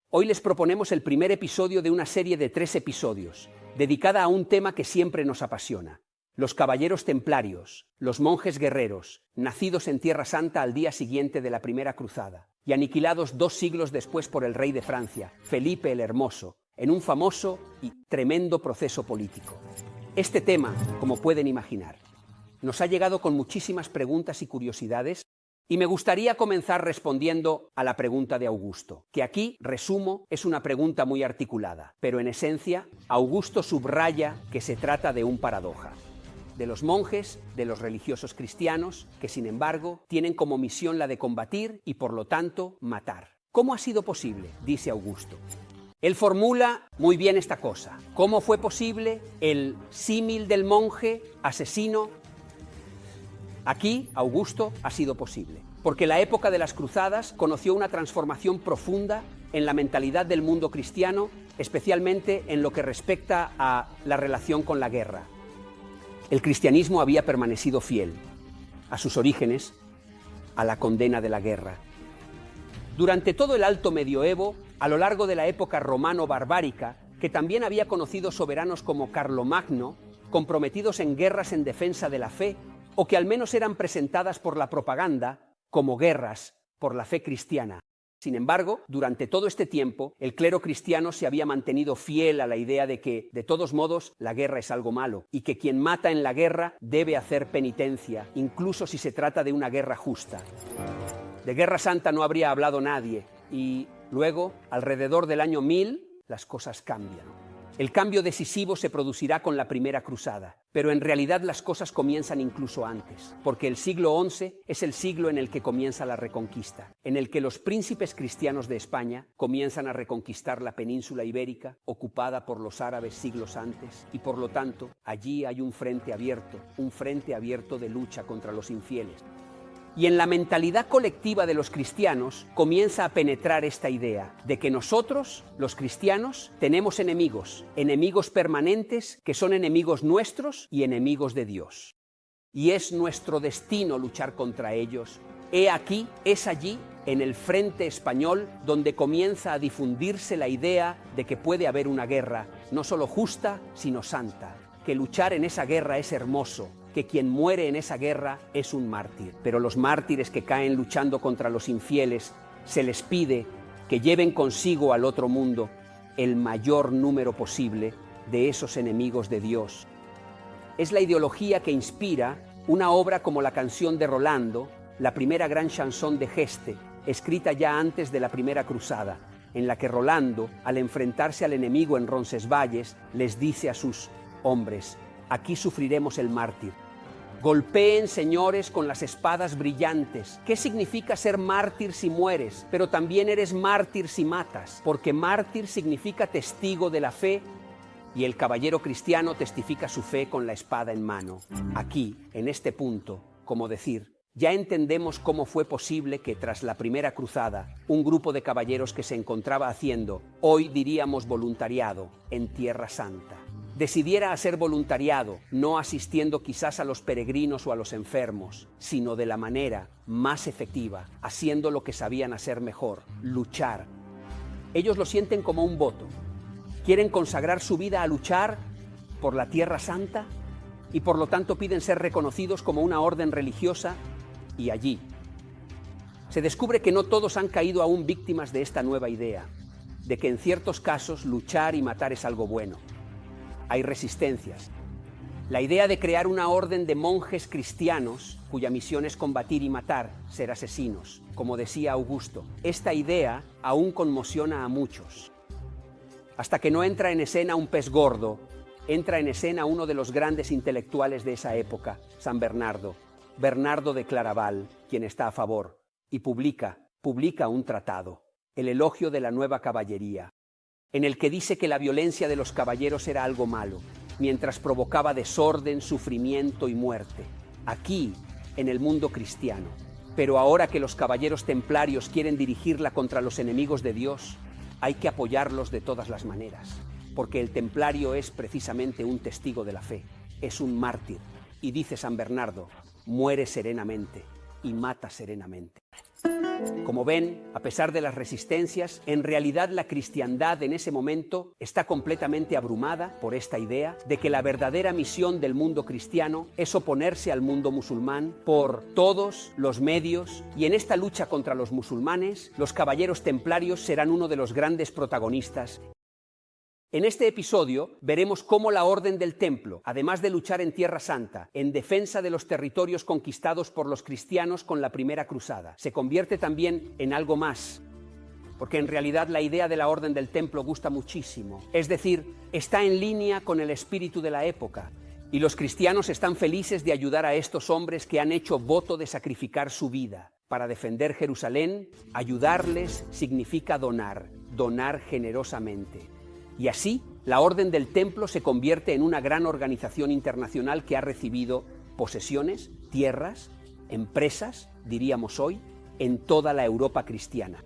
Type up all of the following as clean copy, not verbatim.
Hoy les proponemos el primer episodio de una serie de 3 episodios, dedicada a un tema que siempre nos apasiona: los caballeros templarios, los monjes guerreros, nacidos en Tierra Santa al día siguiente de la Primera Cruzada y aniquilados 2 siglos después por el rey de Francia, Felipe el Hermoso, en un famoso y tremendo proceso político. Este tema, como pueden imaginar, nos ha llegado con muchísimas preguntas y curiosidades, y me gustaría comenzar respondiendo a la pregunta de Augusto, que aquí, resumo, es una pregunta muy articulada, pero en esencia, Augusto subraya que se trata de un paradoja. De los monjes, de los religiosos cristianos, que sin embargo tienen como misión la de combatir y por lo tanto matar. ¿Cómo ha sido posible?, dice Augusto. Él formula muy bien esta cosa. ¿Cómo fue posible el símil del monje asesino? Aquí, Augusto, ha sido posible, porque la época de las cruzadas conoció una transformación profunda en la mentalidad del mundo cristiano, especialmente en lo que respecta a la relación con la guerra. El cristianismo había permanecido fiel a sus orígenes, a la condena de la guerra. Durante todo el Alto Medioevo, a lo largo de la época romano-barbárica, que también había conocido soberanos como Carlomagno, comprometidos en guerras en defensa de la fe, o que al menos eran presentadas por la propaganda como guerras por la fe cristiana. Sin embargo, durante todo este tiempo, el clero cristiano se había mantenido fiel a la idea de que, de todos modos, la guerra es algo malo, y que quien mata en la guerra debe hacer penitencia, incluso si se trata de una guerra justa. De Guerra Santa no habría hablado nadie, y luego, alrededor del año 1000, las cosas cambian. El cambio decisivo se producirá con la Primera Cruzada, pero en realidad las cosas comienzan incluso antes, porque el siglo XI es el siglo en el que comienza la Reconquista, en el que los príncipes cristianos de España comienzan a reconquistar la península ibérica, ocupada por los árabes siglos antes, y por lo tanto, allí hay un frente abierto de lucha contra los infieles. Y en la mentalidad colectiva de los cristianos comienza a penetrar esta idea de que nosotros, los cristianos, tenemos enemigos permanentes que son enemigos nuestros y enemigos de Dios. Y es nuestro destino luchar contra ellos. He aquí, es allí, en el frente español, donde comienza a difundirse la idea de que puede haber una guerra, no solo justa, sino santa. Que luchar en esa guerra es hermoso, que quien muere en esa guerra es un mártir. Pero los mártires que caen luchando contra los infieles, se les pide que lleven consigo al otro mundo el mayor número posible de esos enemigos de Dios. Es la ideología que inspira una obra como la Canción de Rolando, la primera gran chanson de Geste, escrita ya antes de la Primera Cruzada, en la que Rolando, al enfrentarse al enemigo en Roncesvalles, les dice a sus hombres: aquí sufriremos el mártir. Golpeen, señores, con las espadas brillantes. ¿Qué significa ser mártir si mueres? Pero también eres mártir si matas, porque mártir significa testigo de la fe, y el caballero cristiano testifica su fe con la espada en mano. Aquí, en este punto, como decir, ya entendemos cómo fue posible que tras la Primera Cruzada, un grupo de caballeros que se encontraba haciendo, hoy diríamos voluntariado, en Tierra Santa, decidiera hacer voluntariado, no asistiendo quizás a los peregrinos o a los enfermos, sino de la manera más efectiva, haciendo lo que sabían hacer mejor: luchar. Ellos lo sienten como un voto. Quieren consagrar su vida a luchar por la Tierra Santa y por lo tanto piden ser reconocidos como una orden religiosa, y allí se descubre que no todos han caído aún víctimas de esta nueva idea, de que en ciertos casos luchar y matar es algo bueno. Hay resistencias. La idea de crear una orden de monjes cristianos cuya misión es combatir y matar, ser asesinos, como decía Augusto, esta idea aún conmociona a muchos. Hasta que no entra en escena un pez gordo, entra en escena uno de los grandes intelectuales de esa época, San Bernardo, Bernardo de Claraval, quien está a favor, y publica un tratado, el elogio de la nueva caballería, en el que dice que la violencia de los caballeros era algo malo, mientras provocaba desorden, sufrimiento y muerte, aquí, en el mundo cristiano. Pero ahora que los caballeros templarios quieren dirigirla contra los enemigos de Dios, hay que apoyarlos de todas las maneras, porque el templario es precisamente un testigo de la fe, es un mártir, y dice San Bernardo, muere serenamente y mata serenamente. Como ven, a pesar de las resistencias, en realidad la cristiandad en ese momento está completamente abrumada por esta idea de que la verdadera misión del mundo cristiano es oponerse al mundo musulmán por todos los medios, y en esta lucha contra los musulmanes, los caballeros templarios serán uno de los grandes protagonistas. En este episodio veremos cómo la Orden del Templo, además de luchar en Tierra Santa en defensa de los territorios conquistados por los cristianos con la Primera Cruzada, se convierte también en algo más, porque en realidad la idea de la Orden del Templo gusta muchísimo, es decir, está en línea con el espíritu de la época, y los cristianos están felices de ayudar a estos hombres que han hecho voto de sacrificar su vida para defender Jerusalén. Ayudarles significa donar generosamente. Y así, la Orden del Templo se convierte en una gran organización internacional que ha recibido posesiones, tierras, empresas, diríamos hoy, en toda la Europa cristiana.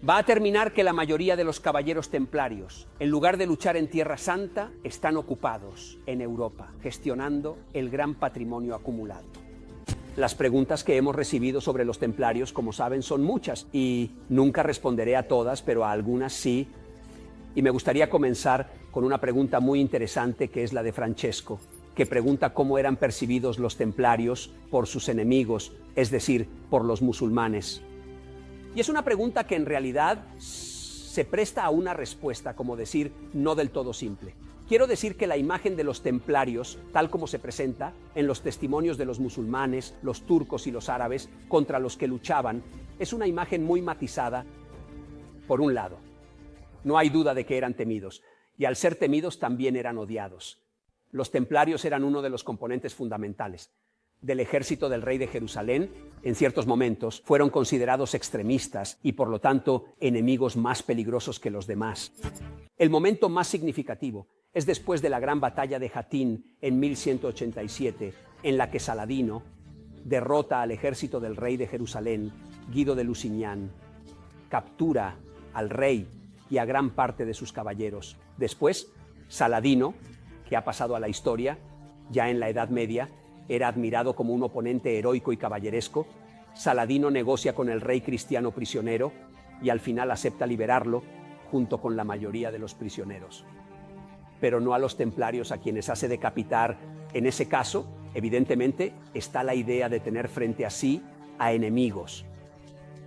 Va a terminar que la mayoría de los caballeros templarios, en lugar de luchar en Tierra Santa, están ocupados en Europa, gestionando el gran patrimonio acumulado. Las preguntas que hemos recibido sobre los templarios, como saben, son muchas y nunca responderé a todas, pero a algunas sí. Y me gustaría comenzar con una pregunta muy interesante, que es la de Francesco, que pregunta cómo eran percibidos los templarios por sus enemigos, es decir, por los musulmanes. Y es una pregunta que en realidad se presta a una respuesta, como decir, no del todo simple. Quiero decir que la imagen de los templarios, tal como se presenta en los testimonios de los musulmanes, los turcos y los árabes contra los que luchaban, es una imagen muy matizada. Por un lado, no hay duda de que eran temidos, y al ser temidos también eran odiados. Los templarios eran uno de los componentes fundamentales del ejército del rey de Jerusalén. En ciertos momentos fueron considerados extremistas y por lo tanto enemigos más peligrosos que los demás. El momento más significativo es después de la gran batalla de Jatín en 1187, en la que Saladino derrota al ejército del rey de Jerusalén, Guido de Lusignan, captura al rey y a gran parte de sus caballeros. Después, Saladino, que ha pasado a la historia, ya en la Edad Media, era admirado como un oponente heroico y caballeresco. Saladino negocia con el rey cristiano prisionero y al final acepta liberarlo junto con la mayoría de los prisioneros. Pero no a los templarios, a quienes hace decapitar. En ese caso, evidentemente, está la idea de tener frente a sí a enemigos,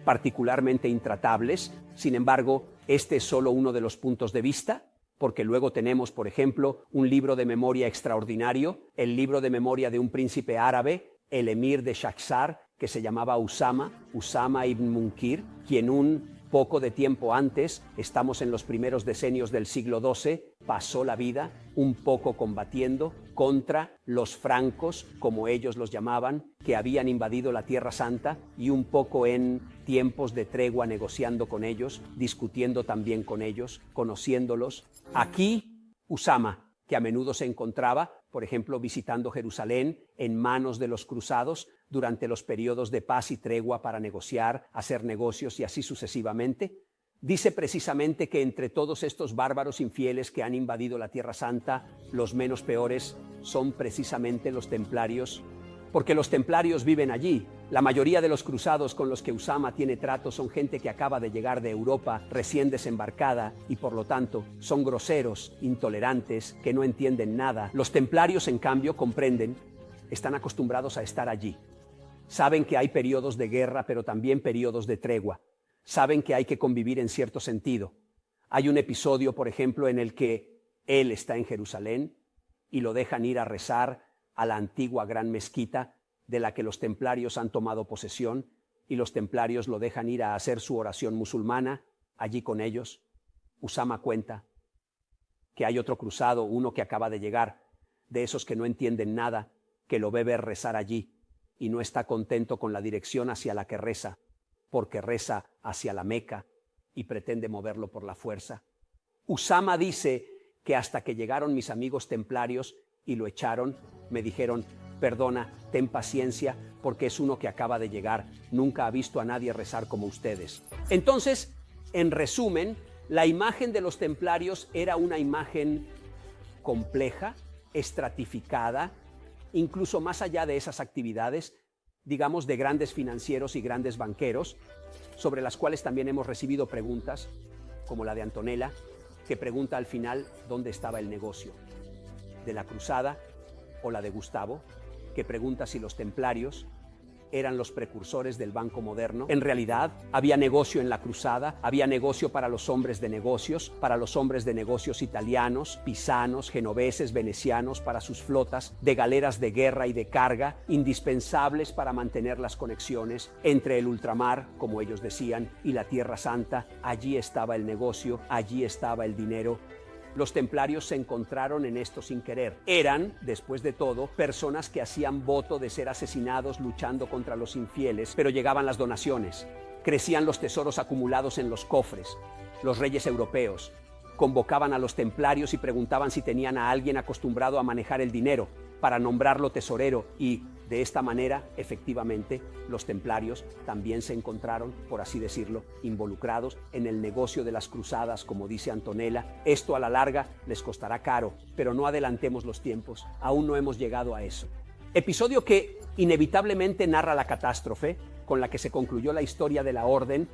particularmente intratables. Sin embargo, este es solo uno de los puntos de vista, porque luego tenemos, por ejemplo, un libro de memoria extraordinario, el libro de memoria de un príncipe árabe, el emir de Shakhsar, que se llamaba Usama ibn Munkir, quien un poco de tiempo antes, estamos en los primeros decenios del siglo XII, pasó la vida un poco combatiendo contra los francos, como ellos los llamaban, que habían invadido la Tierra Santa, y un poco en tiempos de tregua negociando con ellos, discutiendo también con ellos, conociéndolos. Aquí, Usama, que a menudo se encontraba, por ejemplo, visitando Jerusalén en manos de los cruzados durante los periodos de paz y tregua para negociar, hacer negocios y así sucesivamente, dice precisamente que entre todos estos bárbaros infieles que han invadido la Tierra Santa, los menos peores son precisamente los templarios, porque los templarios viven allí. La mayoría de los cruzados con los que Usama tiene trato son gente que acaba de llegar de Europa recién desembarcada y por lo tanto son groseros, intolerantes, que no entienden nada. Los templarios, en cambio, comprenden, están acostumbrados a estar allí. Saben que hay periodos de guerra, pero también periodos de tregua. Saben que hay que convivir en cierto sentido. Hay un episodio, por ejemplo, en el que él está en Jerusalén y lo dejan ir a rezar a la antigua gran mezquita de la que los templarios han tomado posesión, y los templarios lo dejan ir a hacer su oración musulmana allí con ellos. Usama cuenta que hay otro cruzado, uno que acaba de llegar, de esos que no entienden nada, que lo ve ver rezar allí y no está contento con la dirección hacia la que reza, porque reza hacia la Meca y pretende moverlo por la fuerza. Usama dice que hasta que llegaron mis amigos templarios y lo echaron, me dijeron: perdona, ten paciencia, porque es uno que acaba de llegar, nunca ha visto a nadie rezar como ustedes. Entonces, en resumen, la imagen de los templarios era una imagen compleja, estratificada, incluso más allá de esas actividades, digamos, de grandes financieros y grandes banqueros, sobre las cuales también hemos recibido preguntas, como la de Antonella, que pregunta al final dónde estaba el negocio, de la cruzada, o la de Gustavo, que pregunta si los templarios eran los precursores del banco moderno. En realidad, había negocio en la cruzada, había negocio para los hombres de negocios italianos, pisanos, genoveses, venecianos, para sus flotas de galeras de guerra y de carga, indispensables para mantener las conexiones entre el ultramar, como ellos decían, y la Tierra Santa. Allí estaba el negocio, allí estaba el dinero. Los templarios se encontraron en esto sin querer. Eran, después de todo, personas que hacían voto de ser asesinados luchando contra los infieles, pero llegaban las donaciones, crecían los tesoros acumulados en los cofres. Los reyes europeos convocaban a los templarios y preguntaban si tenían a alguien acostumbrado a manejar el dinero para nombrarlo tesorero y, de esta manera, efectivamente, los templarios también se encontraron, por así decirlo, involucrados en el negocio de las cruzadas, como dice Antonella. Esto a la larga les costará caro, pero no adelantemos los tiempos, aún no hemos llegado a eso. Episodio que inevitablemente narra la catástrofe con la que se concluyó la historia de la Orden,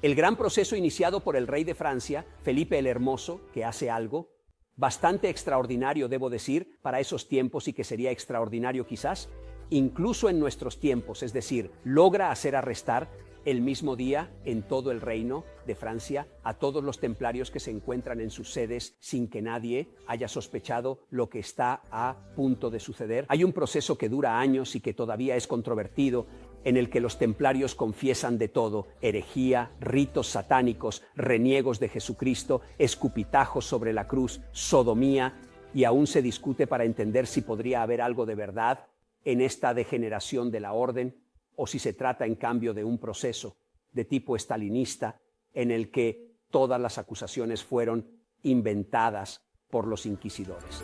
el gran proceso iniciado por el rey de Francia, Felipe el Hermoso, que hace algo bastante extraordinario, debo decir, para esos tiempos y que sería extraordinario quizás, incluso en nuestros tiempos, es decir, logra hacer arrestar el mismo día en todo el reino de Francia a todos los templarios que se encuentran en sus sedes sin que nadie haya sospechado lo que está a punto de suceder. Hay un proceso que dura años y que todavía es controvertido, en el que los templarios confiesan de todo: herejía, ritos satánicos, reniegos de Jesucristo, escupitajos sobre la cruz, sodomía, y aún se discute para entender si podría haber algo de verdad en esta degeneración de la orden, o si se trata en cambio de un proceso de tipo estalinista en el que todas las acusaciones fueron inventadas por los inquisidores.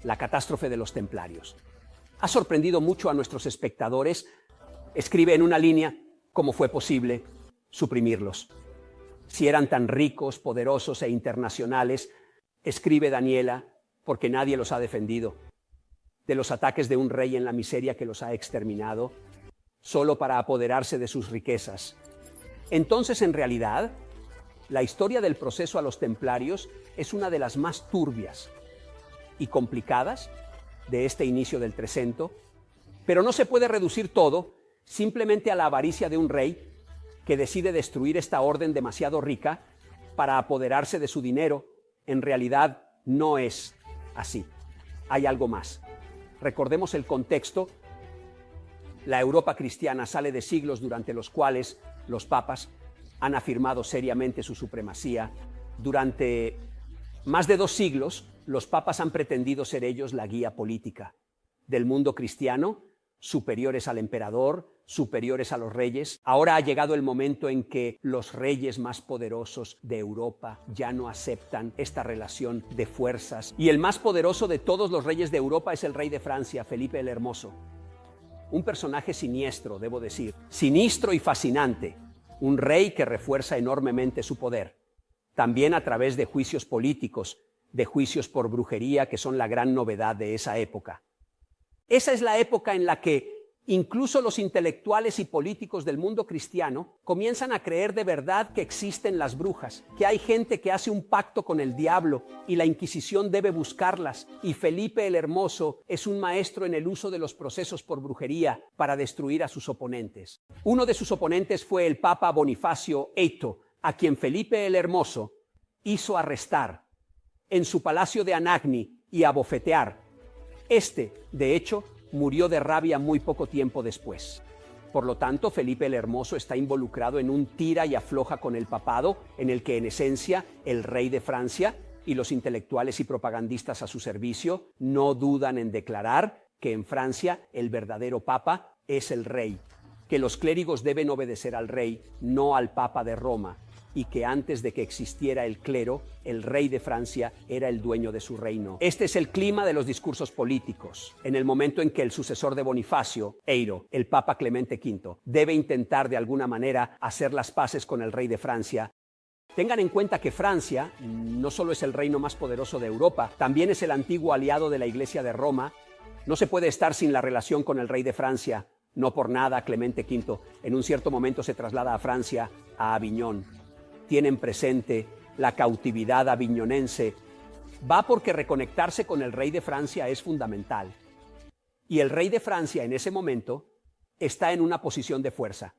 La catástrofe de los templarios ha sorprendido mucho a nuestros espectadores. Escribe en una línea cómo fue posible suprimirlos. Si eran tan ricos, poderosos e internacionales, escribe Daniela, porque nadie los ha defendido de los ataques de un rey en la miseria que los ha exterminado, solo para apoderarse de sus riquezas. Entonces, en realidad, la historia del proceso a los templarios es una de las más turbias y complicadas de este inicio del Trecento, pero no se puede reducir todo simplemente a la avaricia de un rey que decide destruir esta orden demasiado rica para apoderarse de su dinero. En realidad no es así. Hay algo más. Recordemos el contexto. La Europa cristiana sale de siglos durante los cuales los papas han afirmado seriamente su supremacía. Durante más de 2 siglos, los papas han pretendido ser ellos la guía política del mundo cristiano, superiores al emperador, superiores a los reyes. Ahora ha llegado el momento en que los reyes más poderosos de Europa ya no aceptan esta relación de fuerzas. Y el más poderoso de todos los reyes de Europa es el rey de Francia, Felipe el Hermoso. Un personaje siniestro, debo decir, sinistro y fascinante. Un rey que refuerza enormemente su poder, también a través de juicios políticos, de juicios por brujería, que son la gran novedad de esa época. Esa es la época en la que incluso los intelectuales y políticos del mundo cristiano comienzan a creer de verdad que existen las brujas, que hay gente que hace un pacto con el diablo y la Inquisición debe buscarlas, y Felipe el Hermoso es un maestro en el uso de los procesos por brujería para destruir a sus oponentes. Uno de sus oponentes fue el Papa Bonifacio VIII, a quien Felipe el Hermoso hizo arrestar en su palacio de Anagni y abofetear. De hecho, murió de rabia muy poco tiempo después. Por lo tanto, Felipe el Hermoso está involucrado en un tira y afloja con el papado, en el que en esencia el rey de Francia y los intelectuales y propagandistas a su servicio no dudan en declarar que en Francia el verdadero papa es el rey, que los clérigos deben obedecer al rey, no al papa de Roma, y que antes de que existiera el clero, el rey de Francia era el dueño de su reino. Este es el clima de los discursos políticos. En el momento en que el sucesor de Bonifacio, Eiro, el Papa Clemente V, debe intentar de alguna manera hacer las paces con el rey de Francia, tengan en cuenta que Francia no solo es el reino más poderoso de Europa, también es el antiguo aliado de la Iglesia de Roma. No se puede estar sin la relación con el rey de Francia. No por nada Clemente V en un cierto momento se traslada a Francia a Aviñón, tienen presente la cautividad aviñonense, va porque reconectarse con el rey de Francia es fundamental. Y el rey de Francia en ese momento está en una posición de fuerza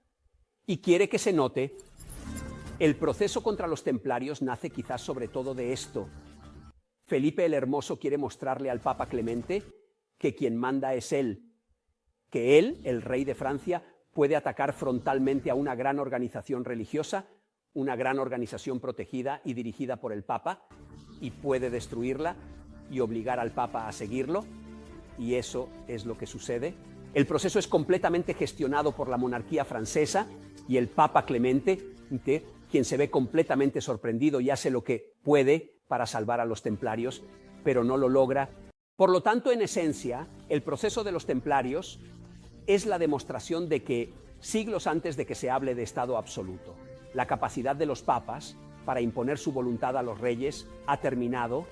y quiere que se note. El proceso contra los templarios nace quizás sobre todo de esto. Felipe el Hermoso quiere mostrarle al Papa Clemente que quien manda es él, que él, el rey de Francia, puede atacar frontalmente a una gran organización religiosa, una gran organización protegida y dirigida por el Papa, y puede destruirla y obligar al Papa a seguirlo, y eso es lo que sucede. El proceso es completamente gestionado por la monarquía francesa y el Papa Clemente, quien se ve completamente sorprendido y hace lo que puede para salvar a los templarios, pero no lo logra. Por lo tanto, en esencia, el proceso de los templarios es la demostración de que, siglos antes de que se hable de Estado absoluto, la capacidad de los papas para imponer su voluntad a los reyes ha terminado